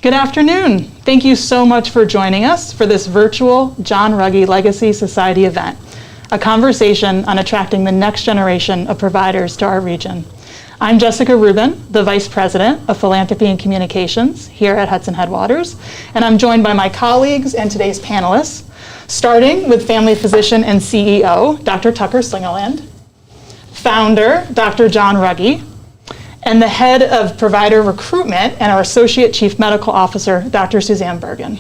Good afternoon. Thank you so much for joining us for this virtual John Rugge Legacy Society event, a conversation on attracting the next generation of providers to our region. I'm Jessica Rubin, the Vice President of Philanthropy and Communications here at Hudson Headwaters, and I'm joined by my colleagues and today's panelists, starting with family physician and CEO, Dr. Tucker Slingerland, founder, Dr. John Rugge, and the head of provider recruitment and our Associate Chief Medical Officer, Dr. Suzanne Bergen.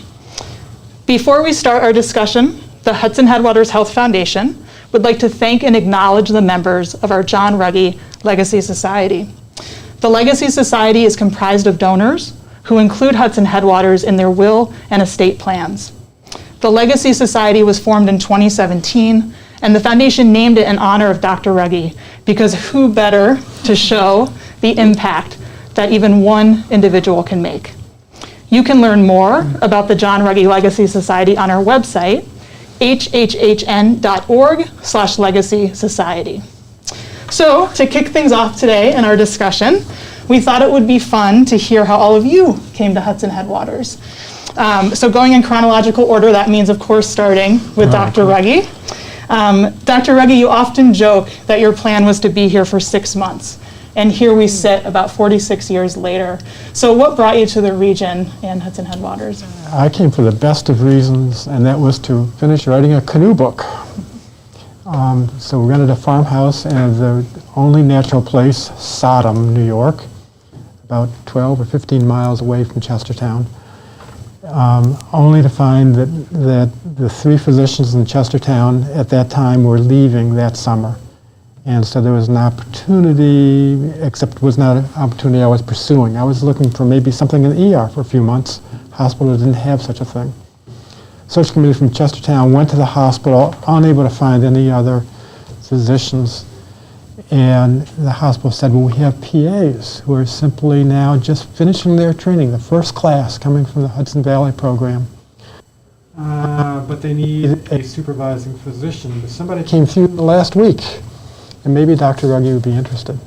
Before we start our discussion, the Hudson Headwaters Health Foundation would like to thank and acknowledge the members of our John Rugge Legacy Society. The Legacy Society is comprised of donors who include Hudson Headwaters in their will and estate plans. The Legacy Society was formed in 2017, and the foundation named it in honor of Dr. Rugge, because who better to show the impact that even one individual can make. You can learn more about the John Rugge Legacy Society on our website, hhhn.org/Legacy Society. So to kick things off today in our discussion, we thought it would be fun to hear how all of you came to Hudson Headwaters. So going in chronological order, that means of course starting with Dr. Rugge. Dr. Rugge, you often joke that your plan was to be here for 6 months, and here we sit about 46 years later. So what brought you to the region and Hudson Headwaters? I came for the best of reasons, and that was to finish writing a canoe book. So we rented a farmhouse in the only natural place, Sodom, New York, about 12 or 15 miles away from Chestertown, only to find that the 3 physicians in Chestertown at that time were leaving that summer. And so there was an opportunity, except it was not an opportunity I was pursuing. I was looking for maybe something in the ER for a few months. Hospital didn't have such a thing. Search committee from Chestertown went to the hospital, unable to find any other physicians. And the hospital said, well, we have PAs who are simply now just finishing their training, the first class coming from the Hudson Valley program. But they need a supervising physician. But somebody came through last week, and maybe Dr. Rugge would be interested.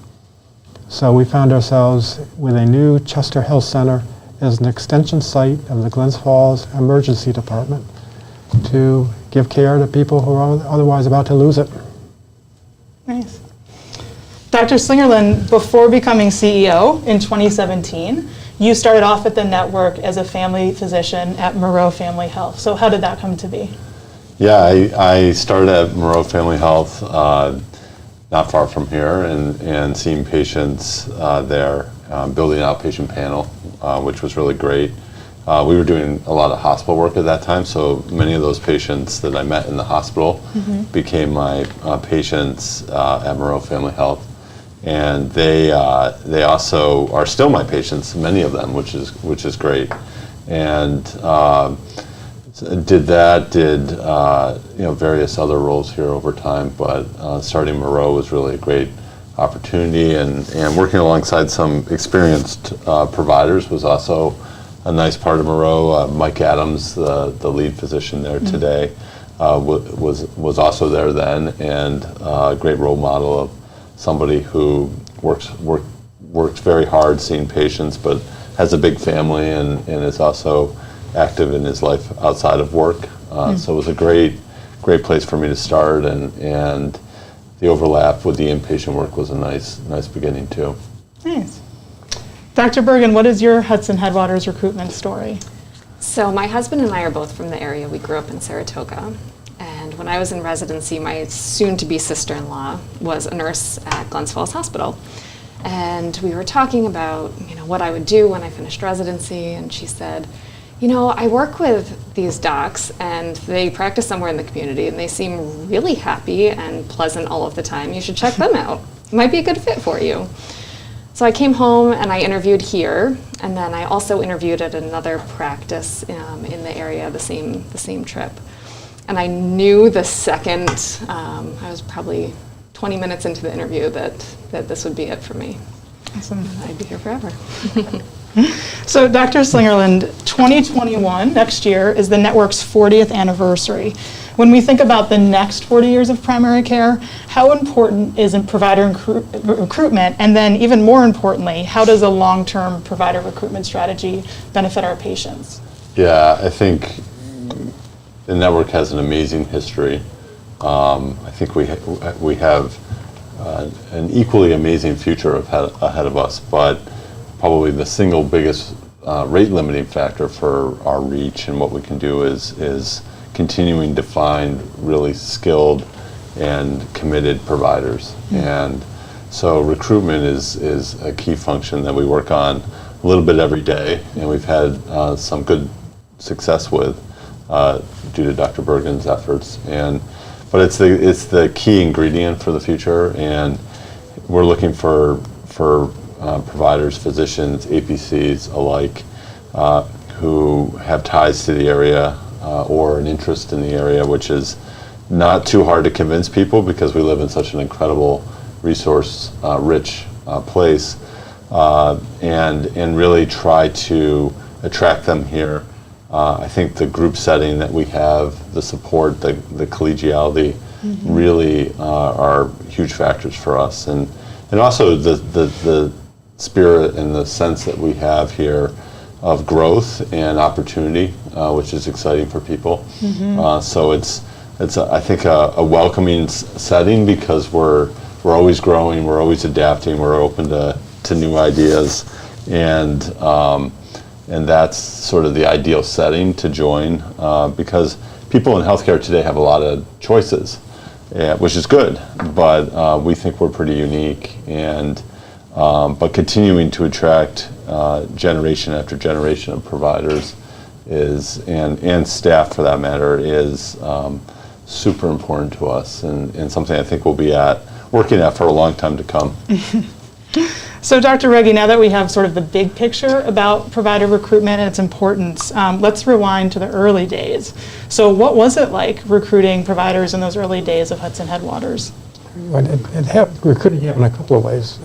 So we found ourselves with a new Chester Health Center as an extension site of the Glens Falls Emergency Department to give care to people who are otherwise about to lose it. Nice. Dr. Slingerland, before becoming CEO in 2017, you started off at the network as a family physician at Moreau Family Health. So how did that come to be? Yeah, I started at Moreau Family Health not far from here and seeing patients there, building an outpatient panel, which was really great. We were doing a lot of hospital work at that time, so many of those patients that I met in the hospital became my patients at Moreau Family Health. And they also are still my patients, many of them, which is great. And did various other roles here over time, but starting Moreau was really a great opportunity, and working alongside some experienced providers was also a nice part of Moreau. Mike Adams, the lead physician there today, was also there then, and a great role model of somebody who works very hard seeing patients, but has a big family and is also active in his life outside of work. So it was a great place for me to start, and the overlap with the inpatient work was a nice beginning too. Nice. Dr. Bergen, what is your Hudson Headwaters recruitment story? So my husband and I are both from the area. We grew up in Saratoga. And when I was in residency, my soon-to-be sister-in-law was a nurse at Glens Falls Hospital. And we were talking about, what I would do when I finished residency, and she said, I work with these docs, and they practice somewhere in the community, and they seem really happy and pleasant all of the time. You should check them out. It might be a good fit for you. So I came home and I interviewed here, and then I also interviewed at another practice in the area the same trip. And I knew the second, I was probably 20 minutes into the interview, that this would be it for me. Awesome. I'd be here forever. So Dr. Slingerland, 2021, next year, is the network's 40th anniversary. When we think about the next 40 years of primary care, how important is provider recruitment? And then even more importantly, how does a long-term provider recruitment strategy benefit our patients? Yeah, I think the network has an amazing history. I think we have an equally amazing future ahead of us, but probably the single biggest rate limiting factor for our reach and what we can do is continuing to find really skilled and committed providers. And so recruitment is a key function that we work on a little bit every day, and we've had some good success with due to Dr. Bergen's efforts. But it's the key ingredient for the future, and we're looking for providers, physicians, APCs alike, who have ties to the area or an interest in the area, which is not too hard to convince people because we live in such an incredible resource-rich place, and really try to attract them here. I think the group setting that we have, the support, the collegiality, really are huge factors for us, and also the spirit and the sense that we have here of growth and opportunity, which is exciting for people. So it's I think a welcoming setting because we're always growing, we're always adapting, we're open to new ideas, and that's sort of the ideal setting to join because people in healthcare today have a lot of choices, which is good, but we think we're pretty unique, and but continuing to attract generation after generation of providers and staff for that matter is super important to us, and something I think we'll be working at for a long time to come. So Dr. Rugge, now that we have sort of the big picture about provider recruitment and its importance, let's rewind to the early days. So what was it like recruiting providers in those early days of Hudson Headwaters? Recruiting happened a couple of ways.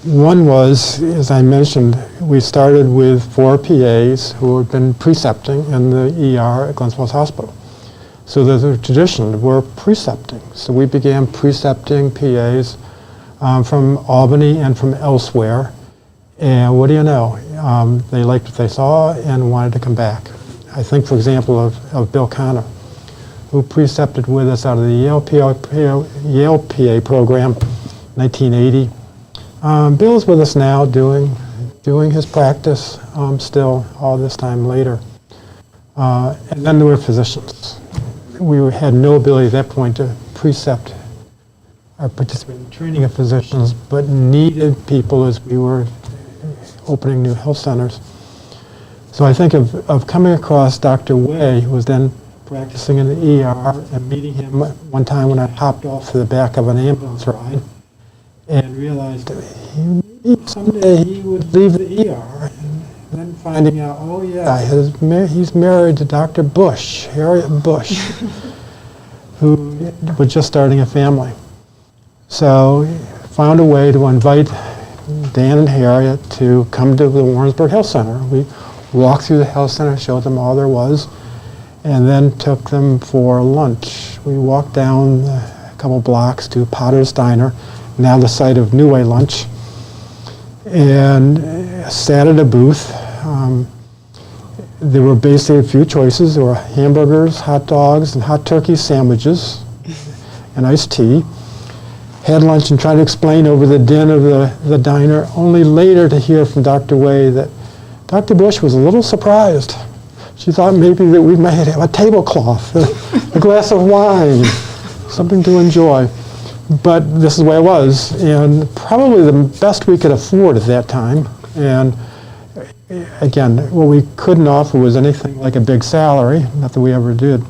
One was, as I mentioned, we started with 4 PAs who had been precepting in the ER at Glen Falls Hospital. So there's a tradition, we're precepting. So we began precepting PAs from Albany and from elsewhere. And what do you know? They liked what they saw and wanted to come back. I think, for example, of Bill Connor, who precepted with us out of the Yale PA program, 1980. Bill's with us now doing his practice still all this time later. And then there were physicians. We had no ability at that point to precept or participate in training of physicians, but needed people as we were opening new health centers. So I think of coming across Dr. Way, who was then practicing in the ER, and meeting him one time when I hopped off to the back of an ambulance ride and realized that someday he would leave the ER, and then finding out, oh yeah, he's married to Dr. Bush, Harriet Bush, who was just starting a family. So found a way to invite Dan and Harriet to come to the Warrensburg Health Center. We walked through the health center, showed them all there was, and then took them for lunch. We walked down a couple blocks to Potter's Diner, now the site of New Way Lunch, and sat at a booth. There were basically a few choices. There were hamburgers, hot dogs, and hot turkey sandwiches, and iced tea. Had lunch and tried to explain over the din of the diner, only later to hear from Dr. Way that Dr. Bush was a little surprised. She thought maybe that we might have a tablecloth, a glass of wine, something to enjoy. But this is the way it was, and probably the best we could afford at that time. And again, what we couldn't offer was anything like a big salary, not that we ever did.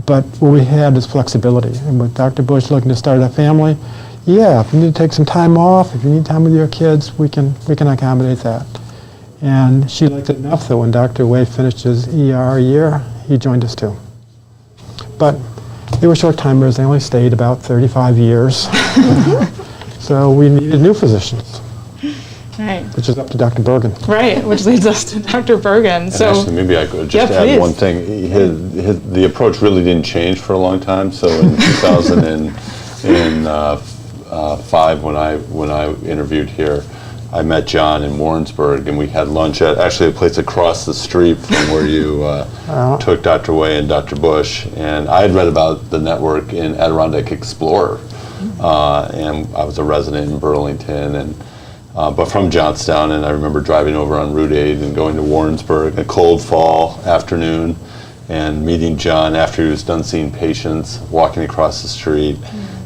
But what we had is flexibility. And with Dr. Bush looking to start a family, yeah, if you need to take some time off, if you need time with your kids, we can accommodate that. And she liked it enough that when Dr. Way finished his ER year, he joined us too. But they were short-timers. They only stayed about 35 years. So we needed new physicians. Right. which is up to Dr. Bergen. Right, which leads us to Dr. Bergen. And So, actually, maybe I could just Yeah, add please. one thing. The approach really didn't change for a long time. So in 2005, when I interviewed here, I met John in Warrensburg, and we had lunch at actually a place across the street from where you took Dr. Way and Dr. Bush. And I had read about the network in Adirondack Explorer, and I was a resident in Burlington, but from Johnstown, and I remember driving over on Route 8 and going to Warrensburg, a cold fall afternoon, and meeting John after he was done seeing patients, walking across the street,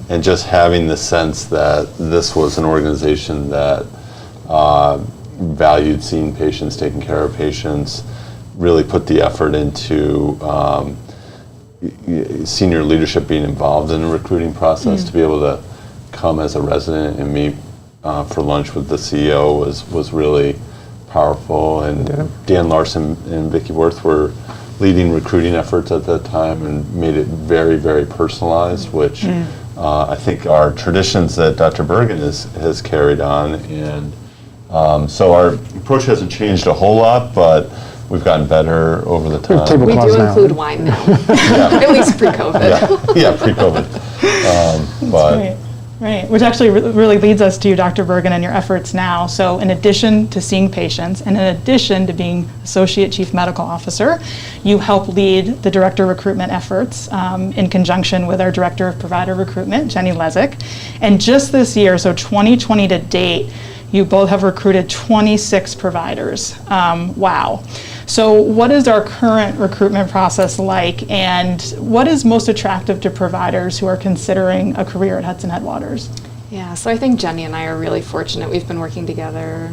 and just having the sense that this was an organization that valued seeing patients, taking care of patients, really put the effort into senior leadership being involved in the recruiting process. To be able to come as a resident and meet for lunch with the CEO was really powerful. And Dan Larson and Vicki Worth were leading recruiting efforts at that time and made it very, very personalized, which I think are traditions that Dr. Bergen has carried on. And so our approach hasn't changed a whole lot, but we've gotten better over the time. We Tablecloths do now. include wine now, at least pre-COVID. Yeah, pre-COVID. But Right, which actually really leads us to Dr. Bergen and your efforts now. So in addition to seeing patients, and in addition to being Associate Chief Medical Officer, you help lead the Director of Recruitment efforts in conjunction with our Director of Provider Recruitment, Jenny Lezick. And just this year, so 2020 to date, you both have recruited 26 providers. Wow. So what is our current recruitment process like, and what is most attractive to providers who are considering a career at Hudson Headwaters? Yeah, so I think Jenny and I are really fortunate. We've been working together,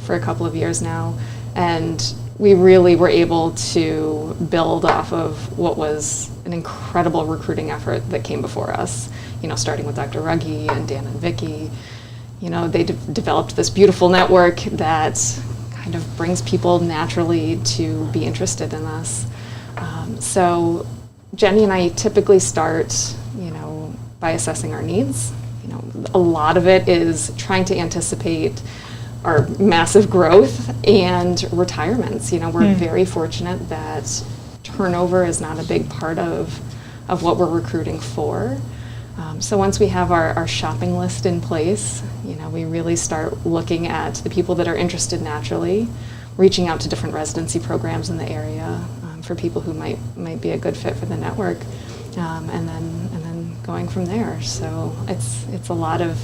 for a couple of years now, and we really were able to build off of what was an incredible recruiting effort that came before us, starting with Dr. Rugge and Dan and Vicki. They developed this beautiful network that kind of brings people naturally to be interested in us. So Jenny and I typically start, by assessing our needs. A lot of it is trying to anticipate our massive growth and retirements. We're very fortunate that turnover is not a big part of what we're recruiting for. So once we have our shopping list in place, we really start looking at the people that are interested naturally, reaching out to different residency programs in the area for people who might be a good fit for the network, and then going from there. So it's a lot of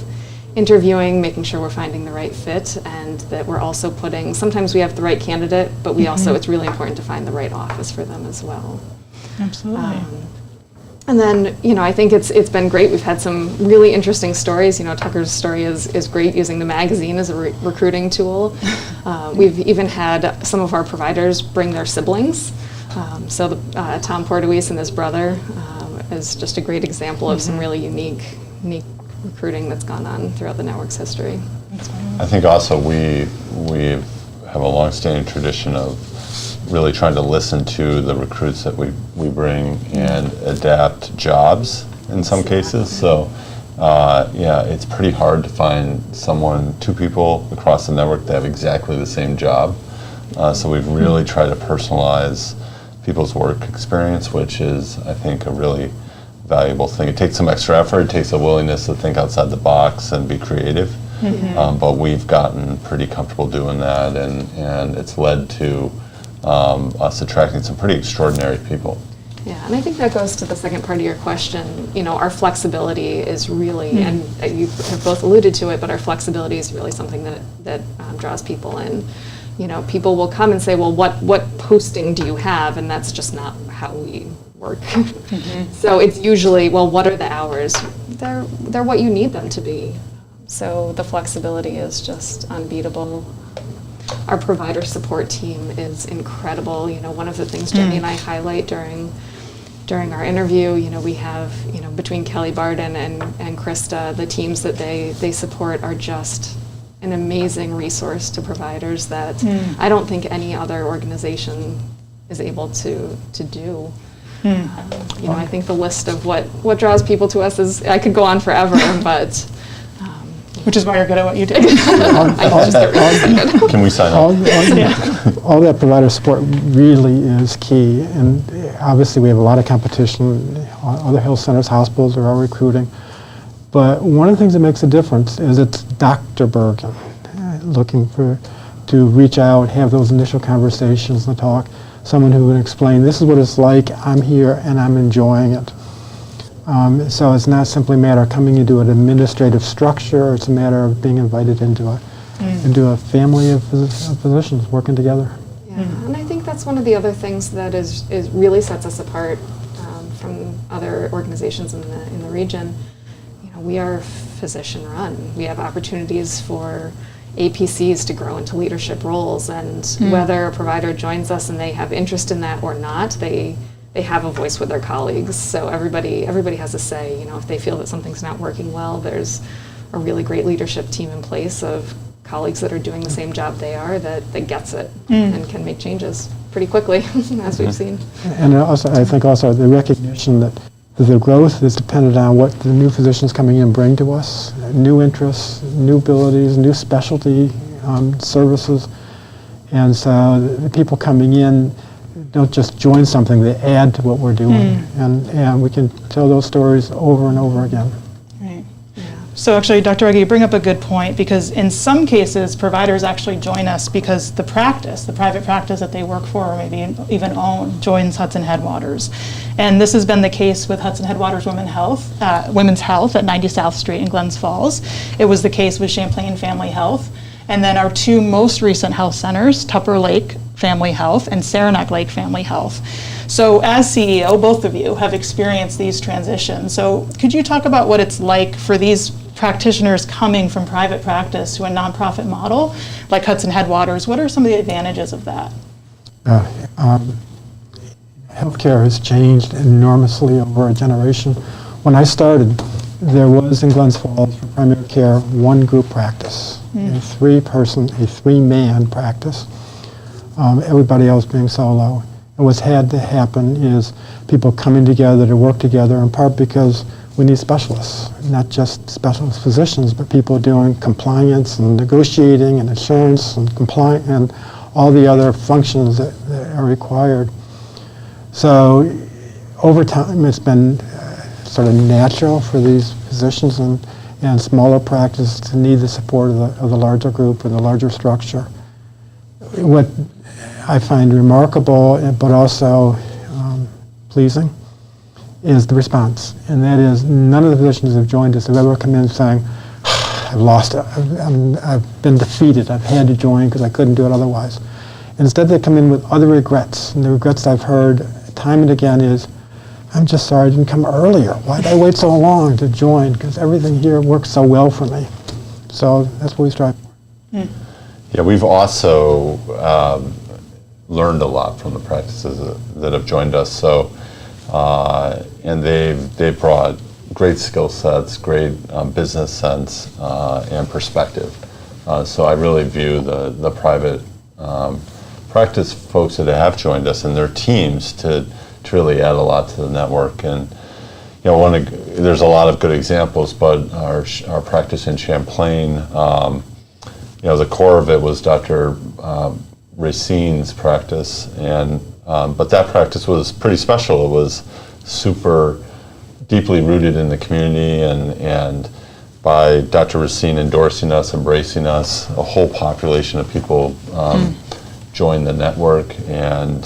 interviewing, making sure we're finding the right fit, and that we're also sometimes we have the right candidate, but we also, it's really important to find the right office for them as well. Absolutely. And then, I think it's been great. We've had some really interesting stories. Tucker's story is great, using the magazine as a recruiting tool. We've even had some of our providers bring their siblings. So Tom Portuese and his brother is just a great example of some really unique recruiting that's gone on throughout the network's history. I think also we have a long-standing tradition of really trying to listen to the recruits that we bring and adapt jobs in some cases. So it's pretty hard to find two people across the network that have exactly the same job. So we've really tried to personalize people's work experience, which is, I think, a really valuable thing. It takes some extra effort. It takes a willingness to think outside the box and be creative. But we've gotten pretty comfortable doing that, and it's led to us attracting some pretty extraordinary people. Yeah, and I think that goes to the second part of your question. Our flexibility is really, and you have both alluded to it, but our flexibility is really something that draws people in. People will come and say, well, what posting do you have? And that's just not how we work. So it's usually, well, what are the hours? They're what you need them to be. So the flexibility is just unbeatable. Our provider support team is incredible. One of the things Jenny and I highlight during our interview, we have, between Kelly Barden and Krista, the teams that they support are just an amazing resource to providers that I don't think any other organization is able to do. I think the list of what draws people to us I could go on forever, but Which is why you're good at what you do. I just get really excited. Can we sign All, up? all that provider support really is key, and obviously we have a lot of competition. Other health centers, hospitals are all recruiting. But one of the things that makes a difference is it's Dr. Bergen looking to reach out, have those initial conversations and talk. Someone who can explain, this is what it's like, I'm here and I'm enjoying it. So it's not simply a matter of coming into an administrative structure, it's a matter of being invited into a family of physicians working together. Yeah, and I think that's one of the other things that is really sets us apart from other organizations in the region. We are physician-run. We have opportunities for APCs to grow into leadership roles, and whether a provider joins us and they have interest in that or not, they have a voice with their colleagues. So everybody has a say. If they feel that something's not working well, there's a really great leadership team in place of colleagues that are doing the same job they are that gets it and can make changes pretty quickly, as we've seen. And also, I think also the recognition that the growth is dependent on what the new physicians coming in bring to us, new interests, new abilities, new specialty services. And so the people coming in don't just join something, they add to what we're doing. And we can tell those stories over and over again. Right. So actually, Dr. Rugge, you bring up a good point, because in some cases, providers actually join us because the private practice that they work for or maybe even own, joins Hudson Headwaters. And this has been the case with Hudson Headwaters Women's Health at 90 South Street in Glens Falls. It was the case with Champlain Family Health. And then our two most recent health centers, Tupper Lake Family Health and Saranac Lake Family Health. So as CEO, both of you have experienced these transitions. So could you talk about what it's like for these practitioners coming from private practice to a nonprofit model like Hudson Headwaters? What are some of the advantages of that? Healthcare has changed enormously over a generation. When I started, there was in Glens Falls for primary care one group practice, a three-man practice. Everybody else being solo. And what's had to happen is people coming together to work together, in part because we need specialists, not just specialist physicians, but people doing compliance and negotiating and insurance and compliance and all the other functions that are required. So over time, it's been sort of natural for these physicians and smaller practices to need the support of the larger group or the larger structure. What I find remarkable, but also pleasing, is the response. And that is, none of the physicians who have joined us have ever come in saying, I've lost it, I've been defeated, I've had to join because I couldn't do it otherwise. Instead, they come in with other regrets. And the regrets I've heard time and again is, I'm just sorry I didn't come earlier. Why did I wait so long to join? Because everything here works so well for me. So that's what we strive for. Yeah, we've also learned a lot from the practices that have joined us. So, and they've brought great skill sets, great business sense and perspective. So I really view the private practice folks that have joined us and their teams to really add a lot to the network. And there's a lot of good examples, but our practice in Champlain, the core of it was Dr. Racine's practice, and but that practice was pretty special. It was super deeply rooted in the community, and by Dr. Racine endorsing us, embracing us, a whole population of people joined the network, and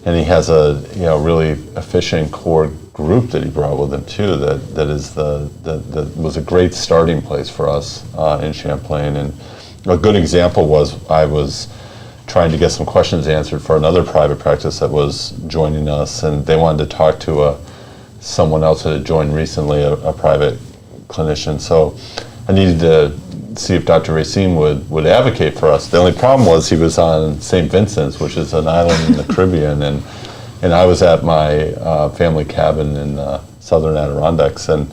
he has a really efficient core group that he brought with him too. That was a great starting place for us in Champlain. And a good example was I was trying to get some questions answered for another private practice that was joining us, and they wanted to talk to someone else that had joined recently, a private clinician. So I needed to see if Dr. Racine would advocate for us. The only problem was he was on St. Vincent's, which is an island in the Caribbean, and I was at my family cabin in the southern Adirondacks. And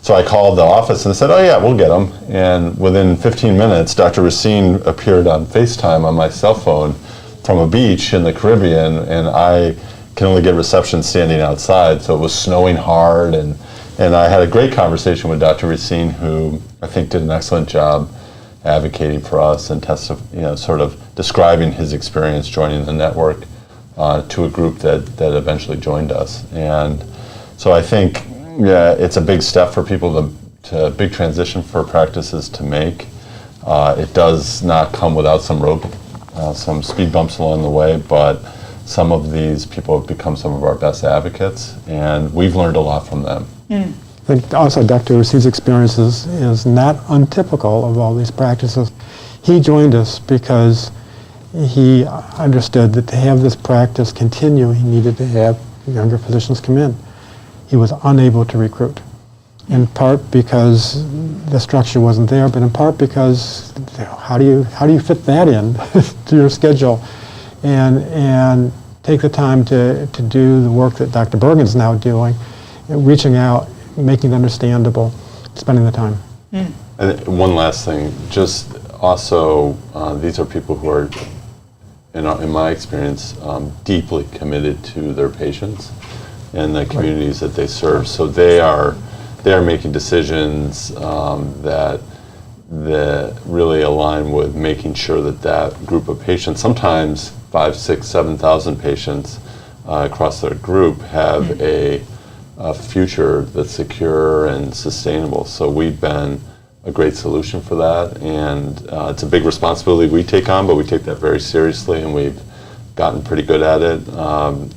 so I called the office and said, oh yeah, we'll get him. And within 15 minutes, Dr. Racine appeared on FaceTime on my cell phone from a beach in the Caribbean, and I can only get reception standing outside, so it was snowing hard, and And I had a great conversation with Dr. Racine, who I think did an excellent job advocating for us and sort of describing his experience joining the network to a group that eventually joined us. And so I think, yeah, it's a big step for people to big transition for practices to make. It does not come without some speed bumps along the way, but some of these people have become some of our best advocates, and we've learned a lot from them. I think also Dr. Racine's experience is not untypical of all these practices. He joined us because he understood that to have this practice continue, he needed to have younger physicians come in. He was unable to recruit, in part because the structure wasn't there, but in part because how do you fit that in to your schedule and take the time to do the work that Dr. Bergen's now doing, reaching out, making it understandable, spending the time. And one last thing, just also, these are people who are, in my experience, deeply committed to their patients and the communities that they serve. So they are making decisions that really align with making sure that group of patients, sometimes 5, 6, 7,000 patients across their group, have a future that's secure and sustainable. So we've been a great solution for that, and it's a big responsibility we take on, but we take that very seriously, and we've gotten pretty good at it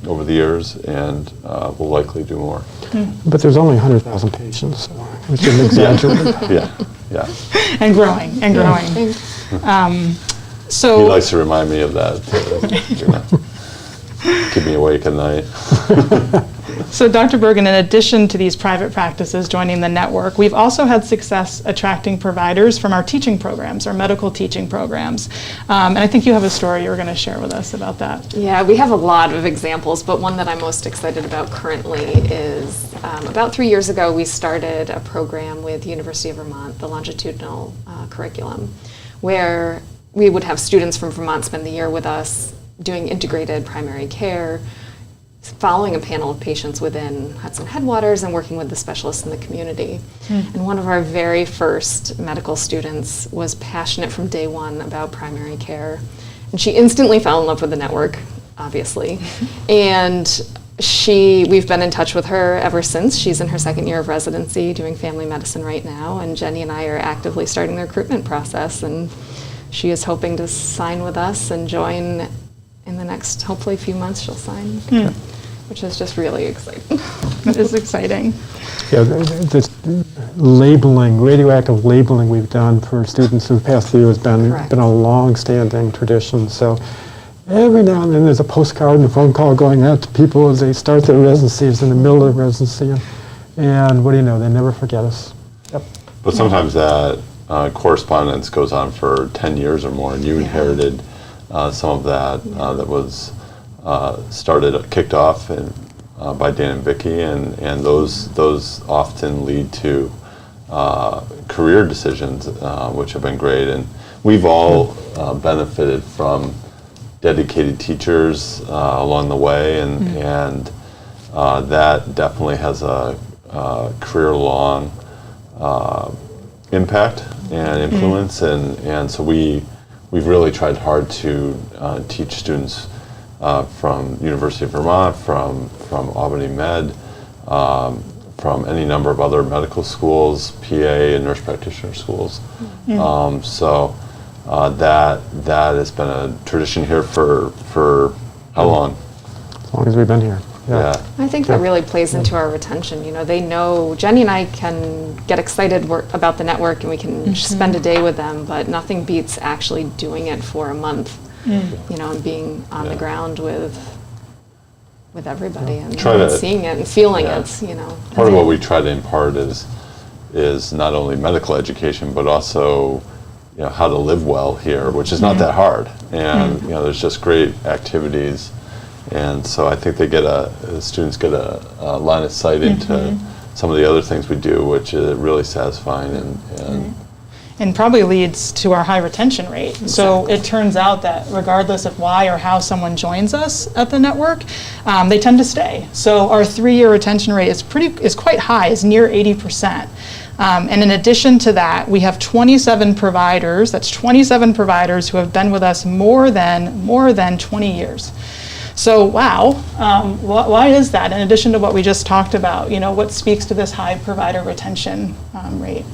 over the years, and we'll likely do more. But there's only 100,000 patients, so we shouldn't exaggerate. Yeah. And growing. So He likes to remind me of that, keep me awake at night. So Dr. Bergen, in addition to these private practices joining the network, we've also had success attracting providers from our teaching programs, our medical teaching programs. And I think you have a story you're going to share with us about that. Yeah, we have a lot of examples, but one that I'm most excited about currently is about 3 years ago, we started a program with University of Vermont, the longitudinal curriculum, where we would have students from Vermont spend the year with us doing integrated primary care, following a panel of patients within Hudson headwaters and working with the specialists in the community. And one of our very first medical students was passionate from day one about primary care. And she instantly fell in love with the network, obviously. And we've been in touch with her ever since. She's in her second year of residency doing family medicine right now. And Jenny and I are actively starting the recruitment process. And she is hoping to sign with us and join in the next, hopefully, few months she'll sign. Which is just really exciting. It is exciting. Yeah, this labeling, radioactive labeling we've done for students who've passed through has been a long-standing tradition. So every now and then there's a postcard and a phone call going out to people as they start their residencies in the middle of residency. And what do you know, they never forget us. Yep. But sometimes that correspondence goes on for 10 years or more, and you inherited some of that that was kicked off by Dan and Vicki, and those often lead to career decisions, which have been great. And we've all benefited from dedicated teachers along the way, and that definitely has a career-long impact and influence. And so we've really tried hard to teach students from University of Vermont, from Albany Med, from any number of other medical schools, PA and nurse practitioner schools. So that has been a tradition here for how long? As long as we've been here. Yeah. I think that really plays into our retention. You know, they know, Jenny and I can get excited about the network and we can spend a day with them, but nothing beats actually doing it for a month. You know, and being on the ground with everybody and seeing it and feeling it, you know. Part of what we try to impart is not only medical education, but also, you know, how to live well here, which is not that hard. And, you know, there's just great activities. And so I think the students get a line of sight into some of the other things we do, which is really satisfying. and probably leads to our high retention rate. So it turns out that regardless of why or how someone joins us at the network, they tend to stay. So our 3-year retention rate is quite high, is near 80%. And in addition to that, we have 27 providers, that's 27 providers who have been with us more than 20 years. So wow, why is that? In addition to what we just talked about, what speaks to this high provider retention rate?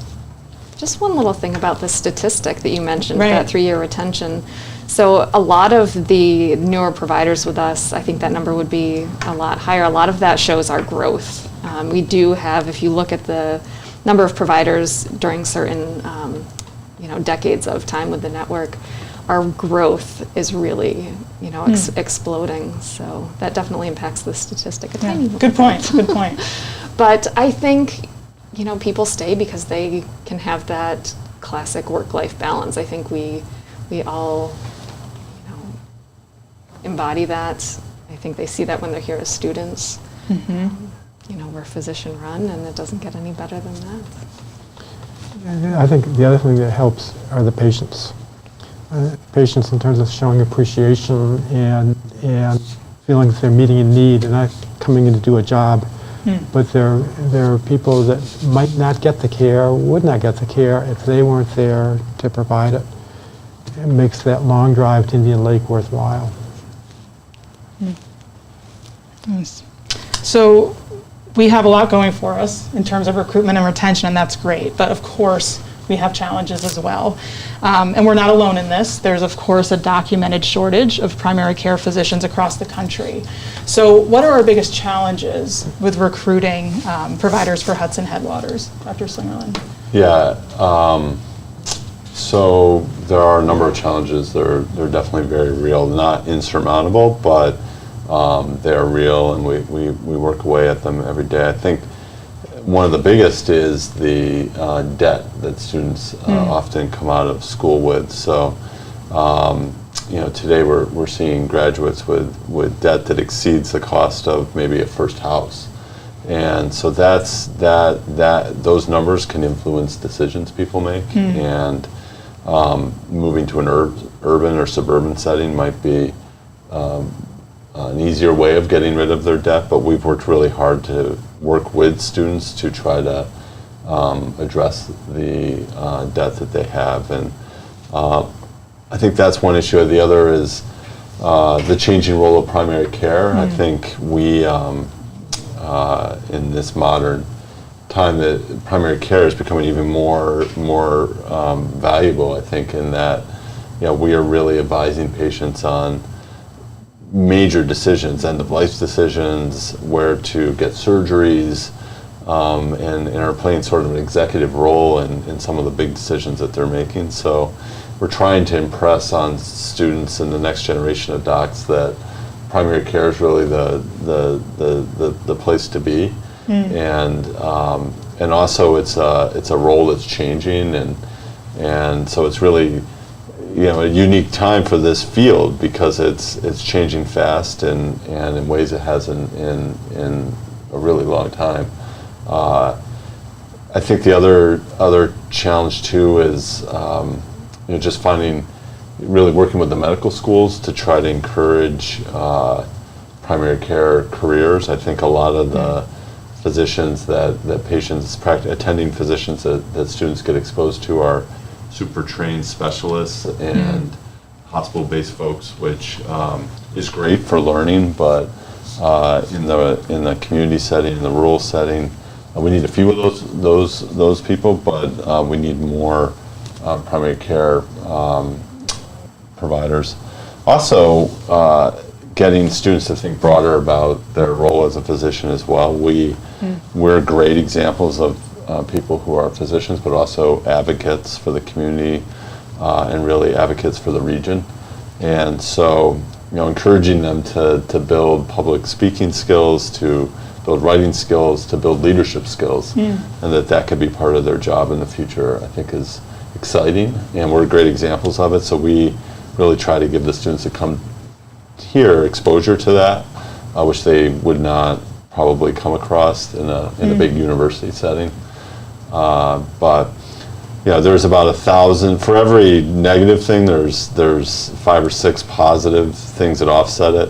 Just one little thing about the statistic that you mentioned, Right. that 3-year retention. So a lot of the newer providers with us, I think that number would be a lot higher. A lot of that shows our growth. We do have, if you look at the number of providers during certain decades of time with the network, our growth is really exploding. So that definitely impacts the statistic a tiny little Good point. Good point. But I think people stay because they can have that classic work-life balance. I think we all embody that. I think they see that when they're here as students. We're physician-run, and it doesn't get any better than that. I think the other thing that helps are the patients. Patients in terms of showing appreciation and feeling that they're meeting a need and not coming in to do a job. But there are people that might not get the care, would not get the care if they weren't there to provide it. It makes that long drive to Indian Lake worthwhile. Nice. So we have a lot going for us in terms of recruitment and retention, and that's great. But of course, we have challenges as well. And we're not alone in this. There's, of course, a documented shortage of primary care physicians across the country. So what are our biggest challenges with recruiting providers for Hudson Headwaters? Dr. Slingerland. Yeah, so there are a number of challenges. They're definitely very real, not insurmountable, but they're real, and we work away at them every day. I think one of the biggest is the debt that students often come out of school with. So, today we're seeing graduates with debt that exceeds the cost of maybe a first house, and so those numbers can influence decisions people make. And moving to an urban or suburban setting might be an easier way of getting rid of their debt, but we've worked really hard to work with students to try to address the debt that they have. And I think that's one issue. The other is the changing role of primary care. I think we, in this modern time, that primary care is becoming even more valuable, I think, in that we are really advising patients on major decisions, end-of-life decisions, where to get surgeries, and are playing sort of an executive role in some of the big decisions that they're making. So we're trying to impress on students and the next generation of docs that primary care is really the place to be, and also it's a role that's changing, and so it's really a unique time for this field because it's changing fast and in ways it hasn't in a really long time. I think the other challenge too is just finding, really working with the medical schools to try to encourage primary care careers. I think a lot of the physicians that patients, attending physicians that students get exposed to are super trained specialists and hospital-based folks, which is great for learning, but in the community setting, in the rural setting, we need a few of those people, but we need more primary care providers. Also, getting students to think broader about their role as a physician as well. We're great examples of people who are physicians, but also advocates for the community and really advocates for the region. And so, encouraging them to build public speaking skills, to build writing skills, to build leadership skills, and that could be part of their job in the future, I think is exciting. And we're great examples of it. So we really try to give the students that come here exposure to that, which they would not probably come across in a big university setting. But there's about 1,000 for every negative thing. There's 5 or 6 positive things that offset it,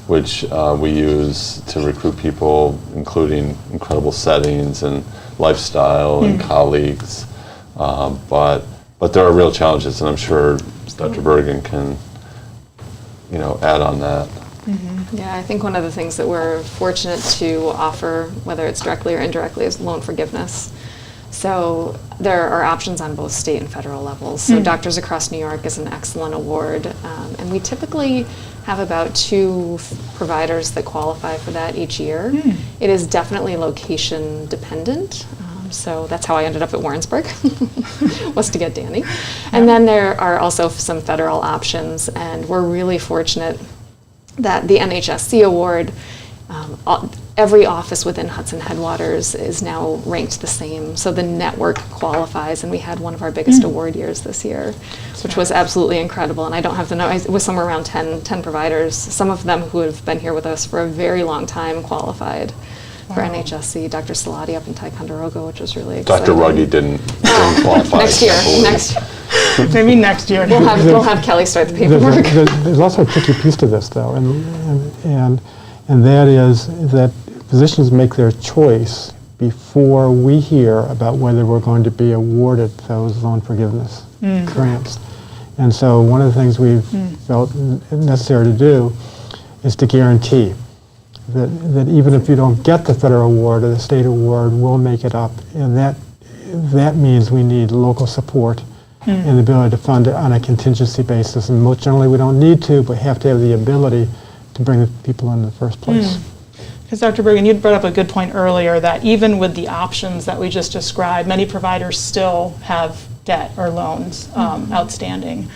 which we use to recruit people, including incredible settings and lifestyle and colleagues. But there are real challenges, and I'm sure Dr. Bergen can, add on that. Yeah, I think one of the things that we're fortunate to offer, whether it's directly or indirectly, is loan forgiveness. So there are options on both state and federal levels. So Doctors Across New York is an excellent award, and we typically have about 2 providers that qualify for that each year. It is definitely location dependent. So that's how I ended up at Warrensburg, was to get Danny. And then there are also some federal options, and we're really fortunate that the NHSC award, every office within Hudson Headwaters is now ranked the same. So the network qualifies, and we had one of our biggest award years this year, which was absolutely incredible. And I don't have to know, it was somewhere around 10 providers. Some of them who have been here with us for a very long time qualified for NHSC. Dr. Salati up in Ticonderoga, which was really exciting. Dr. Rugge didn't qualify. Next year. Maybe next year. We'll have Kelly start the paperwork. There's also a tricky piece to this, though, and that is that physicians make their choice before we hear about whether we're going to be awarded those loan forgiveness grants. And so one of the things we've felt necessary to do is to guarantee that even if you don't get the federal award or the state award, we'll make it up. And that means we need local support and the ability to fund it on a contingency basis. And most generally we don't need to, but have to have the ability to bring the people in the first place. Because Dr. Bergen, you brought up a good point earlier that even with the options that we just described, many providers still have debt or loans outstanding.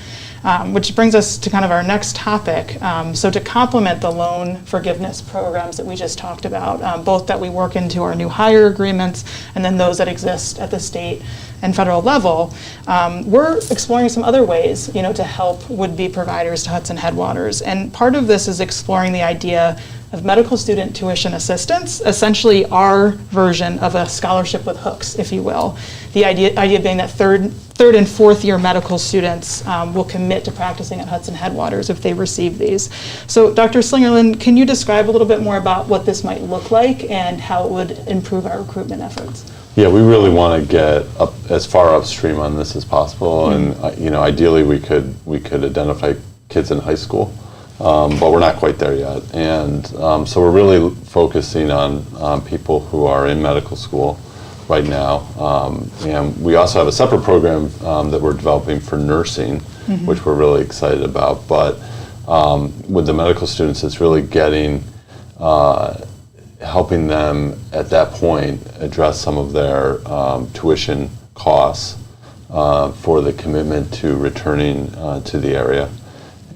Which brings us to kind of our next topic. So to complement the loan forgiveness programs that we just talked about, both that we work into our new hire agreements and then those that exist at the state and federal level, we're exploring some other ways, to help would-be providers to Hudson Headwaters. And part of this is exploring the idea of medical student tuition assistance, essentially our version of a scholarship with hooks, if you will. The idea being that third and fourth year medical students will commit to practicing at Hudson Headwaters if they receive these. So Dr. Slingerland, can you describe a little bit more about what this might look like and how it would improve our recruitment efforts? Yeah, we really want to get up as far upstream on this as possible, and ideally we could identify kids in high school. But we're not quite there yet. And so we're really focusing on people who are in medical school right now. And we also have a separate program that we're developing for nursing, which we're really excited about. But with the medical students, it's really helping them at that point address some of their tuition costs for the commitment to returning to the area.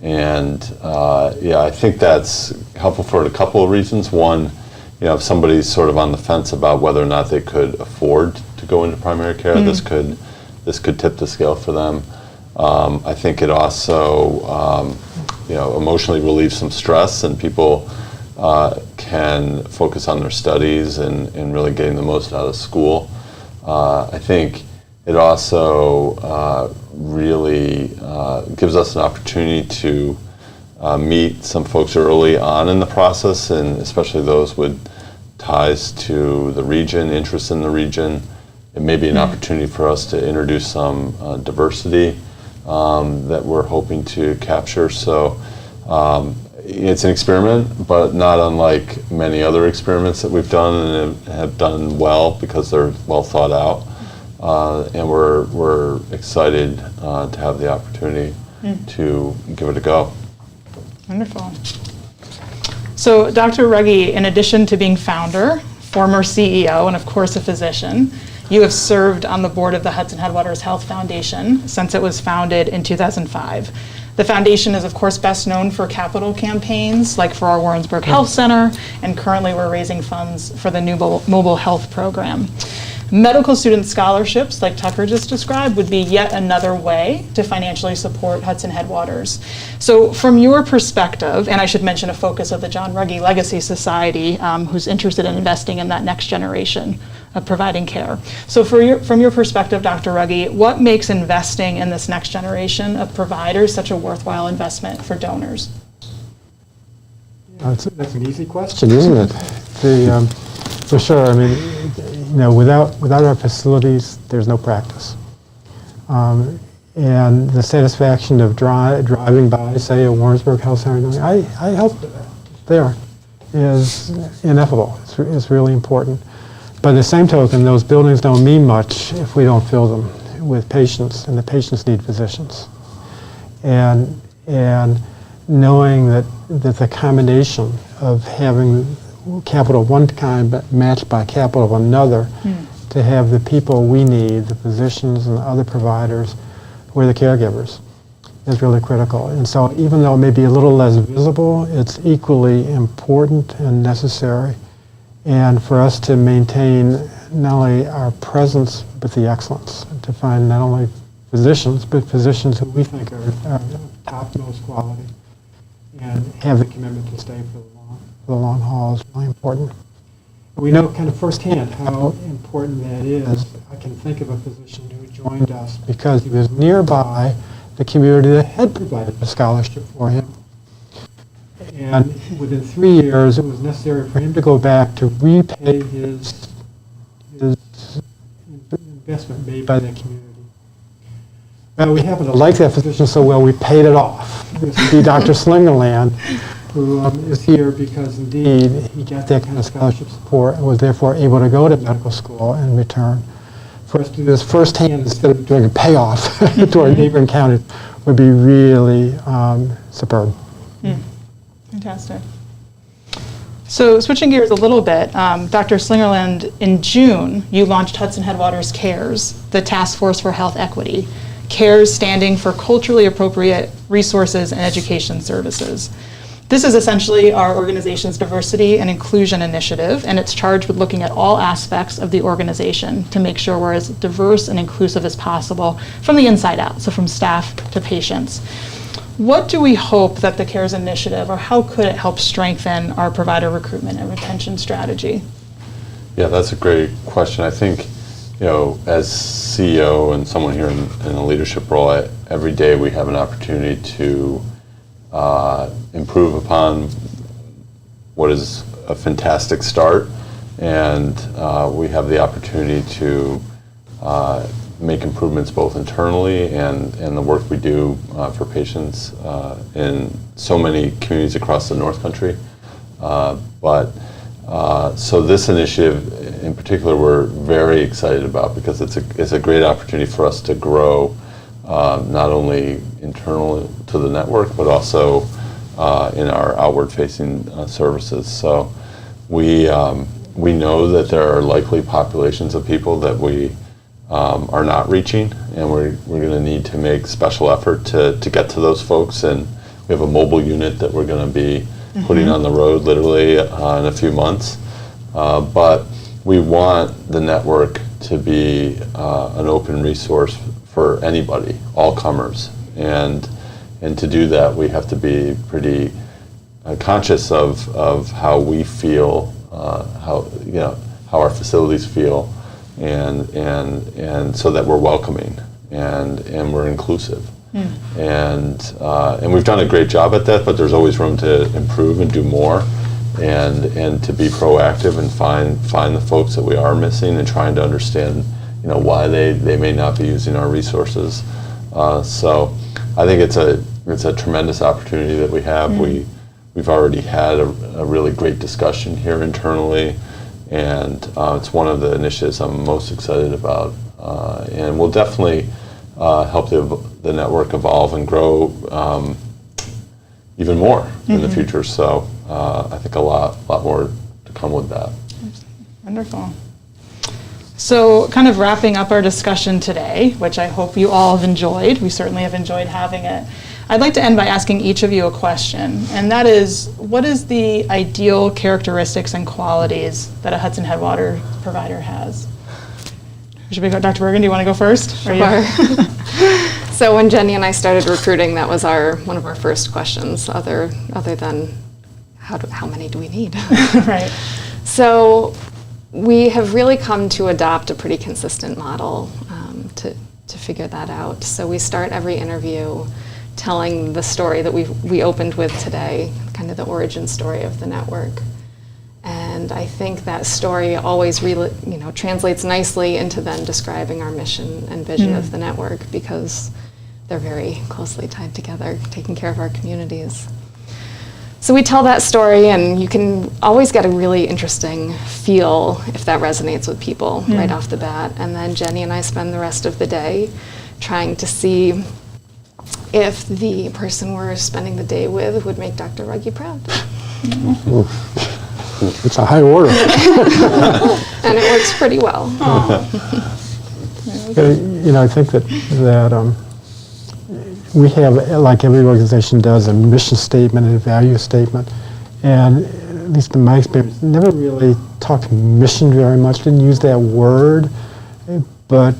And I think that's helpful for a couple of reasons. One, if somebody's sort of on the fence about whether or not they could afford to go into primary care, this could tip the scale for them. I think it also emotionally relieves some stress, and people can focus on their studies and really getting the most out of school. I think it also really gives us an opportunity to meet some folks early on in the process, and especially those with ties to the region, interest in the region. It may be an opportunity for us to introduce some diversity that we're hoping to capture. So it's an experiment, but not unlike many other experiments that we've done and have done well because they're well thought out. And we're excited to have the opportunity to give it a go. Wonderful. So Dr. Rugge, in addition to being founder, former CEO, and of course a physician, you have served on the board of the Hudson Headwaters Health Foundation since it was founded in 2005. The foundation is, of course, best known for capital campaigns, like for our Warrensburg Health Center, and currently we're raising funds for the new mobile health program. Medical student scholarships, like Tucker just described, would be yet another way to financially support Hudson Headwaters. So from your perspective, and I should mention a focus of the John Rugge Legacy Society, who's interested in investing in that next generation of providing care. So from your perspective, Dr. Rugge, what makes investing in this next generation of providers such a worthwhile investment for donors? That's an easy question, isn't it? For sure. I mean, without our facilities, there's no practice. And the satisfaction of driving by, say, a Warrensburg Health Center, I helped there, is ineffable. It's really important. By the same token, those buildings don't mean much if we don't fill them with patients, and the patients need physicians. And knowing that the combination of having capital of one kind but matched by capital of another to have the people we need, the physicians and other providers, who are the caregivers, is really critical. And so even though it may be a little less visible, it's equally important and necessary. And for us to maintain not only our presence, but the excellence, to find not only physicians, but physicians who we think are top-most quality, and have the commitment to stay for the long haul is really important. We know kind of firsthand how important that is. I can think of a physician who joined us because he was nearby the community that had provided a scholarship for him. And within 3 years, it was necessary for him to go back to repay his investment made by that community. Well, we happen to like that physician so well, we paid it off. This would be Dr. Slingerland, who is here because indeed he got that kind of scholarship support and was therefore able to go to medical school in return. For us to do this firsthand instead of doing a payoff to our neighboring counties would be really superb. Fantastic. So switching gears a little bit, Dr. Slingerland, in June, you launched Hudson Headwaters CARES, the Task Force for Health Equity. CARES standing for Culturally Appropriate Resources and Education Services. This is essentially our organization's diversity and inclusion initiative, and it's charged with looking at all aspects of the organization to make sure we're as diverse and inclusive as possible from the inside out, so from staff to patients. What do we hope that the CARES initiative, or how could it help strengthen our provider recruitment and retention strategy? Yeah, that's a great question. I think, as CEO and someone here in a leadership role, every day we have an opportunity to improve upon what is a fantastic start, and we have the opportunity to make improvements both internally and the work we do for patients in so many communities across the North Country. So this initiative in particular we're very excited about because it's a great opportunity for us to grow not only internal to the network but also in our outward-facing services. So we know that there are likely populations of people that we are not reaching, and we're going to need to make special effort to get to those folks. And we have a mobile unit that we're going to be putting on the road literally in a few months. But we want the network to be an open resource for anybody, all comers. And to do that, we have to be pretty conscious of how we feel, how our facilities feel, and so that we're welcoming and we're inclusive. And we've done a great job at that, but there's always room to improve and do more, and to be proactive and find the folks that we are missing and trying to understand why they may not be using our resources. So I think it's a tremendous opportunity that we have. We've already had a really great discussion here internally, and it's one of the initiatives I'm most excited about, and we'll definitely help the network evolve and grow even more in the future. So I think a lot more to come with that. Wonderful. So kind of wrapping up our discussion today, which I hope you all have enjoyed. We certainly have enjoyed having it. I'd like to end by asking each of you a question, and that is, what is the ideal characteristics and qualities that a Hudson Headwaters provider has? Should we go, Dr. Bergen, do you want to go first? Sure. So when Jenny and I started recruiting, that was one of our first questions, other than how many do we need? Right. So we have really come to adopt a pretty consistent model to figure that out. So we start every interview telling the story that we opened with today, kind of the origin story of the network. And I think that story always translates nicely into then describing our mission and vision of the network, because they're very closely tied together, taking care of our communities. So we tell that story, and you can always get a really interesting feel if that resonates with people right off the bat. And then Jenny and I spend the rest of the day trying to see if the person we're spending the day with would make Dr. Rugge proud. It's a high order. And it works pretty well. I think that we have, like every organization does, a mission statement and a value statement. And at least in my experience, never really talked mission very much, didn't use that word, but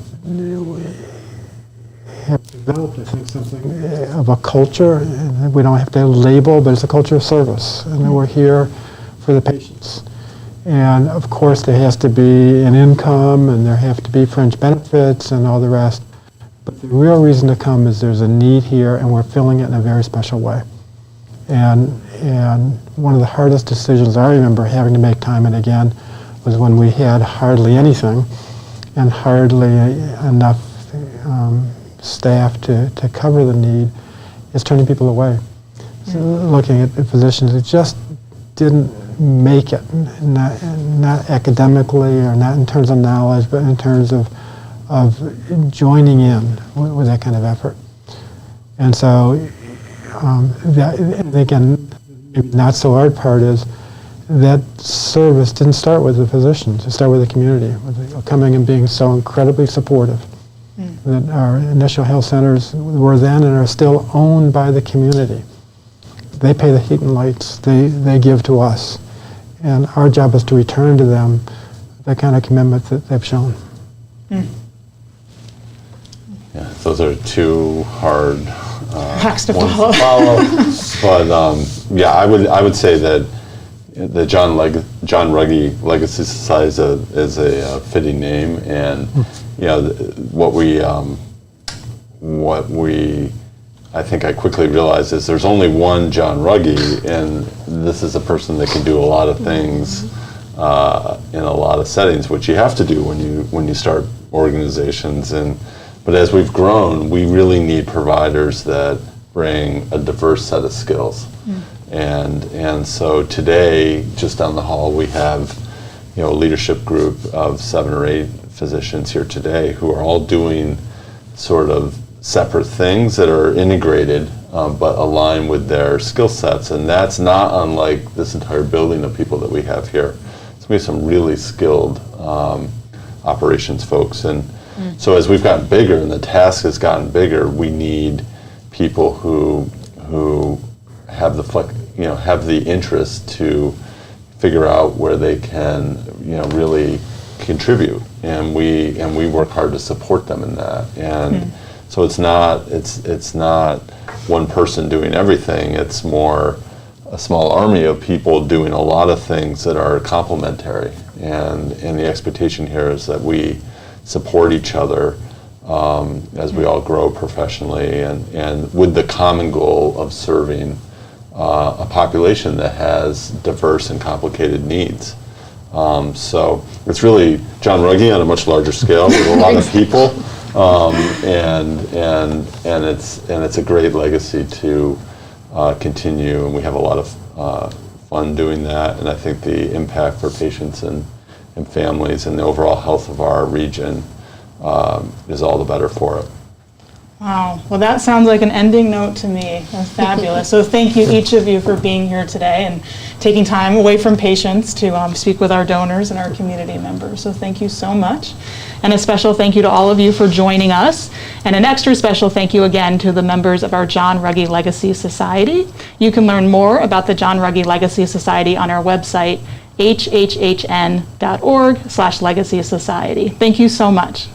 have developed, I think, something of a culture. And we don't have to label, but it's a culture of service. And we're here for the patients. And of course, there has to be an income, and there have to be fringe benefits and all the rest. But the real reason to come is there's a need here, and we're filling it in a very special way. And one of the hardest decisions I remember having to make time and again was when we had hardly anything and hardly enough staff to cover the need, is turning people away. So looking at the physicians who just didn't make it, not academically or not in terms of knowledge, but in terms of joining in with that kind of effort. And so, and again, maybe not so hard part is that service didn't start with the physicians, it started with the community, with coming and being so incredibly supportive. That our initial health centers were then and are still owned by the community. They pay the heat and lights, they give to us. And our job is to return to them that kind of commitment that they've shown. Yeah, those are two hard Hacks to ones follow. But I would say that the John Rugge Legacy Society is a fitting name, and what we I think I quickly realized is there's only one John Rugge, and this is a person that can do a lot of things in a lot of settings, which you have to do when you start organizations. But as we've grown, we really need providers that bring a diverse set of skills. And so today, just down the hall, we have a leadership group of 7 or 8 physicians here today who are all doing sort of separate things that are integrated but align with their skill sets. And that's not unlike this entire building of people that we have here. So we have some really skilled operations folks. And so as we've gotten bigger and the task has gotten bigger, we need people who have the interest to figure out where they can really contribute, and we work hard to support them in that. And so it's not one person doing everything. It's more a small army of people doing a lot of things that are complementary. And the expectation here is that we support each other as we all grow professionally, and with the common goal of serving a population that has diverse and complicated needs. So it's really John Rugge on a much larger scale with a lot of people, and it's a great legacy to continue, and we have a lot of fun doing that. And I think the impact for patients and families and the overall health of our region is all the better for it. Wow. Well, that sounds like an ending note to me. That's fabulous. So thank you, each of you, for being here today and taking time away from patients to speak with our donors and our community members. So thank you so much. And a special thank you to all of you for joining us. And an extra special thank you again to the members of our John Rugge Legacy Society. You can learn more about the John Rugge Legacy Society on our website, hhhn.org/legacy society. Thank you so much.